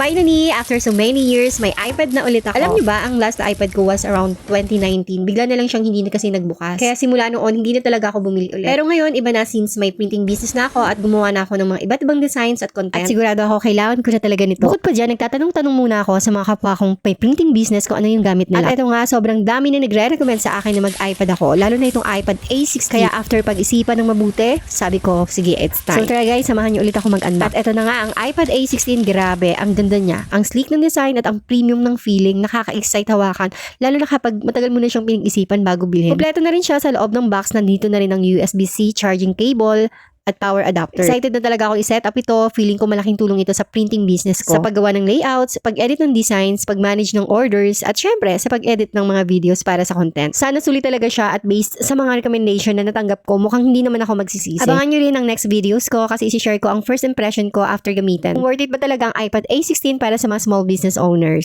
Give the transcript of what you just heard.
Finally, after so many years, may iPad na ulit ako. Alam niyo ba, ang last iPad ko was around 2019. Bigla na lang siyang hindi na kasi nagbukas. Kaya simula noon, hindi na talaga ako bumili ulit. Pero ngayon, iba na since may printing business na ako at gumawa na ako ng mga iba't ibang designs at content. At sigurado ako, kailangan ko na talaga nito. Bukod pa dyan, nagtatanong-tanong muna ako sa mga kapwa kong may printing business kung ano yung gamit nila. At ito nga, sobrang dami na nagre-recommend sa akin na mag-iPad ako. Lalo na itong iPad A16. Kaya after pag-isipan ng mabuti, sabi ko, sige, it's time. So tara guys, samahan niyo ulit ako mag-unbox. At ito na nga, ang iPad A16, grabe, ang ganda niya. Ang sleek ng design at ang premium ng feeling, nakaka-excite hawakan. Lalo na kapag matagal mo na siyang pinag-isipan bago bilhin. Kompleto na rin siya sa loob ng box. Nandito na rin ang USB-C charging cable at power adapter. Excited na talaga ako i-set up ito. Feeling ko malaking tulong ito sa printing business ko. Sa paggawa ng layouts, pag-edit ng designs, pag-manage ng orders, at syempre, sa pag-edit ng mga videos para sa content. Sana sulit talaga siya at based sa mga recommendation na natanggap ko, mukhang hindi naman ako magsisisi. Abangan nyo rin ang next videos ko kasi isi-share ko ang first impression ko after gamitin. Worth it ba talaga ang iPad A16 para sa mga small business owners?